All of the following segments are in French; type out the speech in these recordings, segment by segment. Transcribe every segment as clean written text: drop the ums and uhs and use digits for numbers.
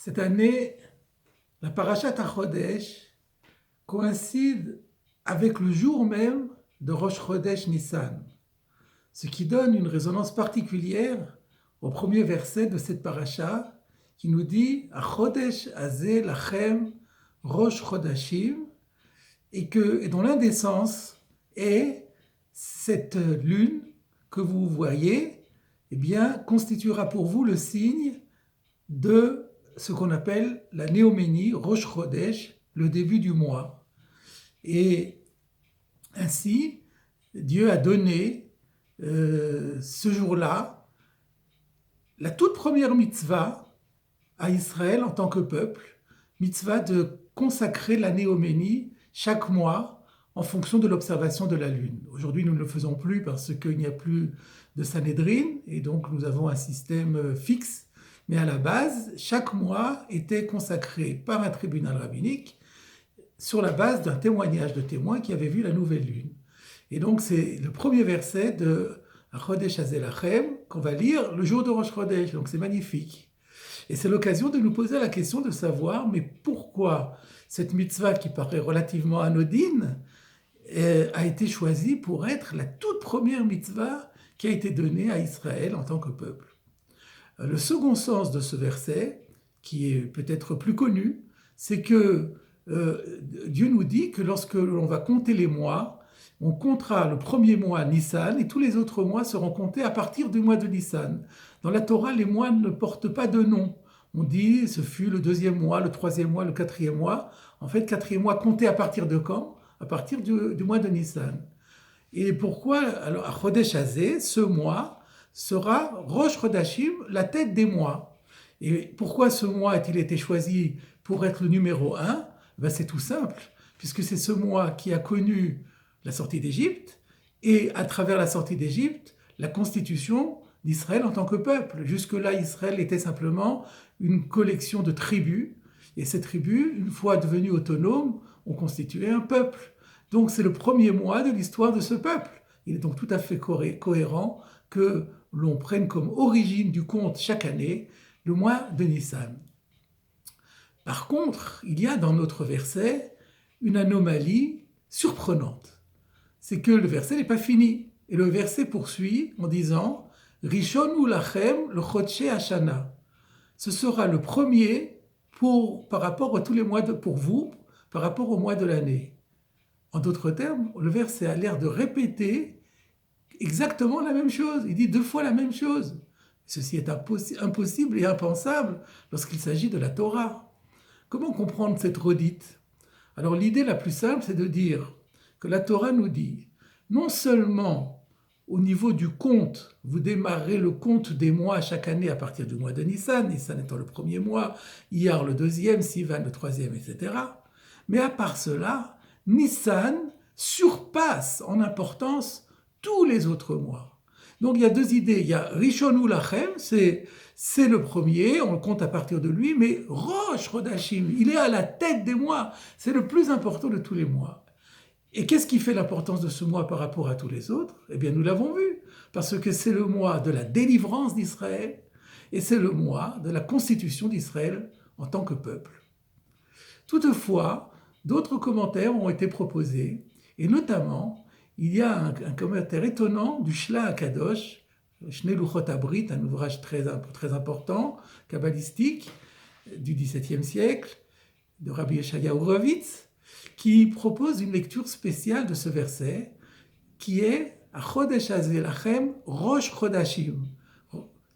Cette année, la Parashat HaChodesh coïncide avec le jour même de Rosh Chodesh Nissan, ce qui donne une résonance particulière au premier verset de cette parasha qui nous dit HaChodesh Hazeh Lachem Rosh Chodashim et dont l'un des sens est cette lune que vous voyez, eh bien, constituera pour vous le signe de ce qu'on appelle la néoménie, Rosh Chodesh, le début du mois. Et ainsi, Dieu a donné ce jour-là la toute première mitzvah à Israël en tant que peuple, mitzvah de consacrer la néoménie chaque mois en fonction de l'observation de la lune. Aujourd'hui, nous ne le faisons plus parce qu'il n'y a plus de Sanhédrin et donc nous avons un système fixe. Mais à la base, chaque mois était consacré par un tribunal rabbinique sur la base d'un témoignage de témoins qui avaient vu la nouvelle lune. Et donc c'est le premier verset de Chodesh Hazeh Lachem qu'on va lire le jour de Rosh Chodesh. Donc c'est magnifique. Et c'est l'occasion de nous poser la question de savoir, mais pourquoi cette mitzvah qui paraît relativement anodine a été choisie pour être la toute première mitzvah qui a été donnée à Israël en tant que peuple. Le second sens de ce verset, qui est peut-être plus connu, c'est que Dieu nous dit que lorsque l'on va compter les mois, on comptera le premier mois Nissan et tous les autres mois seront comptés à partir du mois de Nissan. Dans la Torah, les mois ne portent pas de nom. On dit ce fut le deuxième mois, le troisième mois, le quatrième mois. En fait, quatrième mois compté à partir de quand ? À partir du mois de Nissan. Et pourquoi alors à Chodesh Hazeh, ce mois sera Rosh Chodashim, la tête des mois. Et pourquoi ce mois a-t-il été choisi pour être le numéro 1 ? C'est tout simple, puisque c'est ce mois qui a connu la sortie d'Égypte, et à travers la sortie d'Égypte, la constitution d'Israël en tant que peuple. Jusque-là, Israël était simplement une collection de tribus, et ces tribus, une fois devenues autonomes, ont constitué un peuple. Donc c'est le premier mois de l'histoire de ce peuple. Il est donc tout à fait cohérent que l'on prenne comme origine du compte chaque année le mois de Nissan. Par contre, il y a dans notre verset une anomalie surprenante. C'est que le verset n'est pas fini. Et le verset poursuit en disant « Rishonu lachem le chodche hashana ». Ce sera le premier par rapport à tous les mois pour vous, par rapport au mois de l'année. En d'autres termes, le verset a l'air de répéter exactement la même chose. Il dit 2 fois la même chose. Ceci est impossible et impensable lorsqu'il s'agit de la Torah. Comment comprendre cette redite ? Alors l'idée la plus simple, c'est de dire que la Torah nous dit, non seulement au niveau du compte, vous démarrez le compte des mois chaque année à partir du mois de Nissan, Nissan étant le premier mois, Iyar le deuxième, Sivan le troisième, etc. Mais à part cela, Nissan surpasse en importance tous les autres mois. Donc il y a 2 idées. Il y a Rishonu Lachem, c'est le premier, on le compte à partir de lui, mais Rosh Chodashim, il est à la tête des mois, c'est le plus important de tous les mois. Et qu'est-ce qui fait l'importance de ce mois par rapport à tous les autres ? Eh bien, nous l'avons vu, parce que c'est le mois de la délivrance d'Israël, et c'est le mois de la constitution d'Israël en tant que peuple. Toutefois, d'autres commentaires ont été proposés, et notamment, il y a un commentaire étonnant du Shla HaKadosh, Shnei Luchot HaBrit, un ouvrage très important, kabbalistique, du XVIIe siècle, de Rabbi Yeshayahu Ravitz, qui propose une lecture spéciale de ce verset, qui est Chodesh Hazeh Lachem Rosh Chodashim.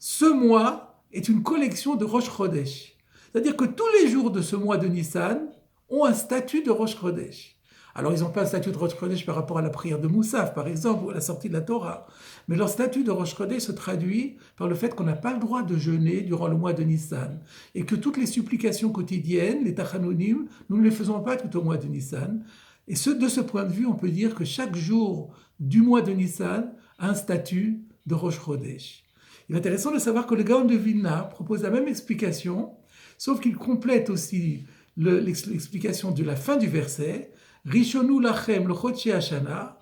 Ce mois est une collection de Rosh Chodesh. C'est-à-dire que tous les jours de ce mois de Nissan ont un statut de Rosh Chodesh. Alors, ils n'ont pas un statut de Rosh Chodesh par rapport à la prière de Moussaf, par exemple, ou à la sortie de la Torah. Mais leur statut de Rosh Chodesh se traduit par le fait qu'on n'a pas le droit de jeûner durant le mois de Nissan. Et que toutes les supplications quotidiennes, les tachanonim, nous ne les faisons pas tout au mois de Nissan. Et de ce point de vue, on peut dire que chaque jour du mois de Nissan a un statut de Rosh Chodesh. Il est intéressant de savoir que le Gaon de Vilna propose la même explication, sauf qu'il complète aussi l'explication de la fin du verset, Rishonu lachem le chodshi hashana.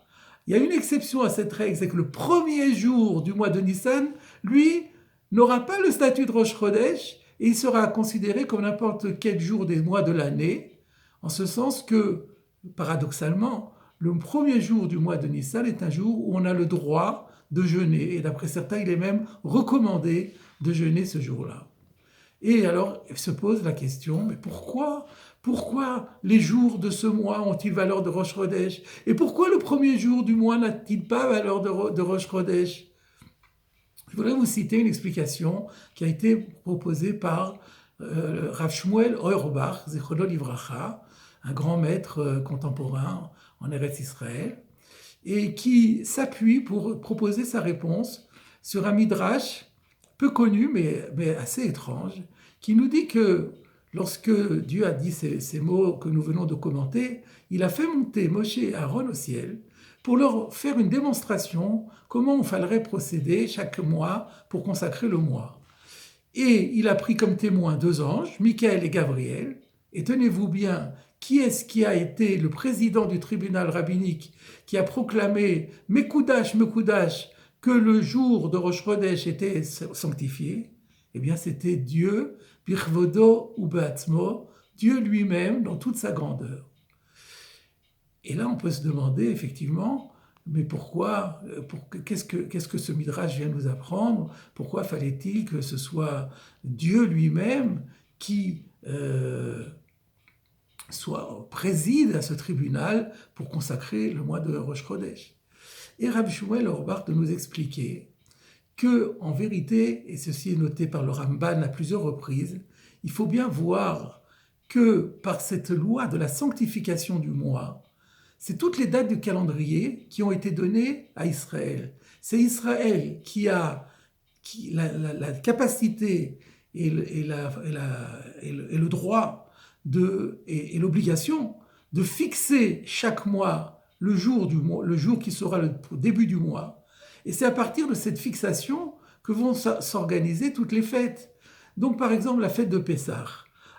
Il y a une exception à cette règle, c'est que le premier jour du mois de Nissan, lui, n'aura pas le statut de Rosh Chodesh, et il sera considéré comme n'importe quel jour des mois de l'année, en ce sens que, paradoxalement, le premier jour du mois de Nissan est un jour où on a le droit de jeûner, et d'après certains, il est même recommandé de jeûner ce jour-là. Et alors se pose la question, mais pourquoi les jours de ce mois ont-ils valeur de Rosh Chodesh? Et pourquoi le premier jour du mois n'a-t-il pas valeur de Rosh Chodesh? Je voudrais vous citer une explication qui a été proposée par Rav Shmuel Auerbach, Zichrono Livracha, un grand maître contemporain en Eretz Israël, et qui s'appuie pour proposer sa réponse sur un midrash peu connu, mais assez étrange, qui nous dit que lorsque Dieu a dit ces mots que nous venons de commenter, il a fait monter Moshe et Aaron au ciel pour leur faire une démonstration comment il faudrait procéder chaque mois pour consacrer le mois. Et il a pris comme témoins 2 anges, Michael et Gabriel, et tenez-vous bien, qui est-ce qui a été le président du tribunal rabbinique qui a proclamé « Mekoudash, Mekoudash » que le jour de Rosh Chodesh était sanctifié? Eh bien, c'était Dieu, Birvodo ou Beatzmo, Dieu lui-même dans toute sa grandeur. Et là, on peut se demander effectivement, mais pourquoi, qu'est-ce que ce midrash vient nous apprendre? Pourquoi fallait-il que ce soit Dieu lui-même qui préside à ce tribunal pour consacrer le mois de Rosh Chodesh? Et Rabbi Shmuel Auerbach de nous expliquer que, en vérité, et ceci est noté par le Ramban à plusieurs reprises, il faut bien voir que par cette loi de la sanctification du mois, c'est toutes les dates du calendrier qui ont été données à Israël. C'est Israël qui a la capacité et le droit et l'obligation de fixer chaque mois le jour qui sera le début du mois. Et c'est à partir de cette fixation que vont s'organiser toutes les fêtes. Donc par exemple la fête de Pessah,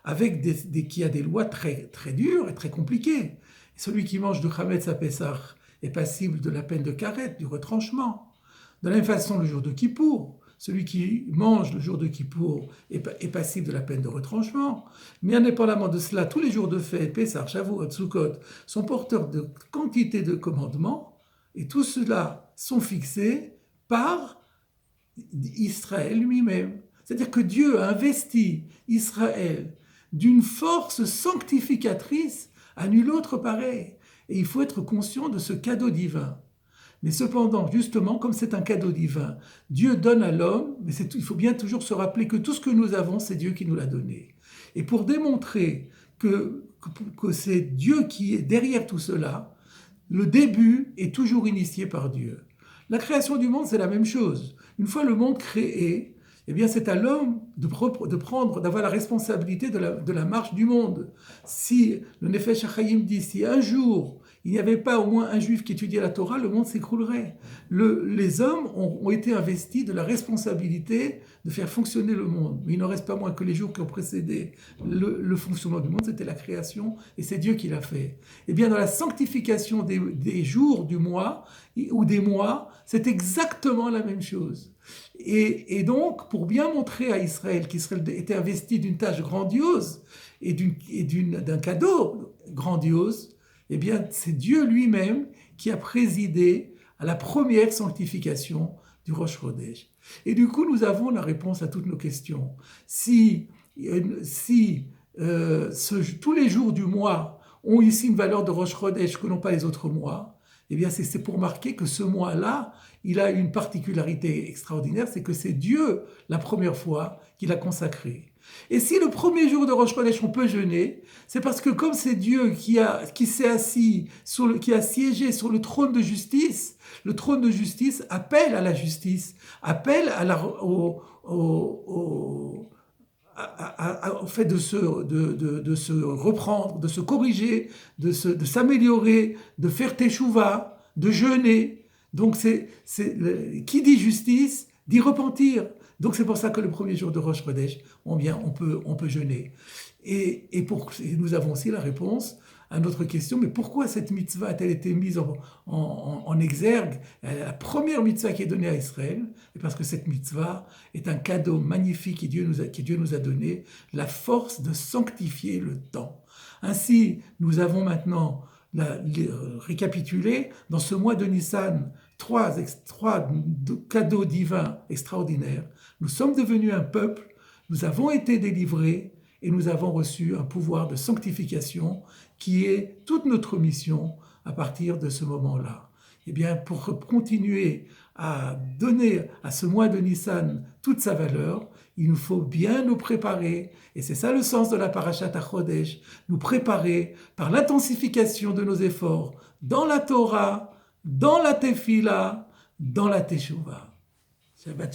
avec qui a des lois très, très dures et très compliquées. Celui qui mange du Chametz à Pessah est passible de la peine de karet, du retranchement. De la même façon, le jour de Kippour, celui qui mange le jour de Kippour est passible de la peine de retranchement. Mais indépendamment de cela, tous les jours de fête, Pessah, Shavuot, Sukkot, sont porteurs de quantité de commandements, et tout cela sont fixés par Israël lui-même. C'est-à-dire que Dieu a investi Israël d'une force sanctificatrice à nul autre pareil. Et il faut être conscient de ce cadeau divin. Mais cependant, justement, comme c'est un cadeau divin, Dieu donne à l'homme, mais il faut bien toujours se rappeler que tout ce que nous avons, c'est Dieu qui nous l'a donné. Et pour démontrer que c'est Dieu qui est derrière tout cela, le début est toujours initié par Dieu. La création du monde, c'est la même chose. Une fois le monde créé, eh bien, c'est à l'homme d'avoir la responsabilité de la marche du monde. Si le Nefesh HaChaim dit, si un jour il n'y avait pas au moins un juif qui étudiait la Torah, le monde s'écroulerait. Les hommes ont été investis de la responsabilité de faire fonctionner le monde. Mais il n'en reste pas moins que les jours qui ont précédé le fonctionnement du monde, c'était la création, et c'est Dieu qui l'a fait. Eh bien, dans la sanctification des jours du mois, ou des mois, c'est exactement la même chose. Et donc, pour bien montrer à Israël qu'Israël était investi d'une tâche grandiose et d'un cadeau grandiose, eh bien, c'est Dieu lui-même qui a présidé à la première sanctification du Rosh Chodesh. Et du coup, nous avons la réponse à toutes nos questions. Si tous les jours du mois ont ici une valeur de Rosh Chodesh que n'ont pas les autres mois, eh bien, c'est pour marquer que ce mois-là, il a une particularité extraordinaire, c'est que c'est Dieu, la première fois, qui l'a consacré. Et si le premier jour de Rosh Chodesh, on peut jeûner, c'est parce que comme c'est Dieu qui a siégé sur le trône de justice appelle à la justice, appelle au fait de se reprendre, de se corriger, de s'améliorer, de faire teshuva, de jeûner. Donc qui dit justice dit repentir. Donc c'est pour ça que le premier jour de Rosh Chodesh, on peut jeûner. Et nous avons aussi la réponse à notre question, mais pourquoi cette mitzvah a-t-elle été mise en exergue? La première mitzvah qui est donnée à Israël, et parce que cette mitzvah est un cadeau magnifique que Dieu nous a donné, la force de sanctifier le temps. Ainsi, nous avons maintenant récapitulé dans ce mois de Nissan trois cadeaux divins extraordinaires. Nous sommes devenus un peuple, nous avons été délivrés et nous avons reçu un pouvoir de sanctification qui est toute notre mission à partir de ce moment-là. Eh bien, pour continuer à donner à ce mois de Nissan toute sa valeur, il nous faut bien nous préparer, et c'est ça le sens de la Parashat HaChodesh, nous préparer par l'intensification de nos efforts dans la Torah, dans la Tefila, dans la Teshuvah. Shabbat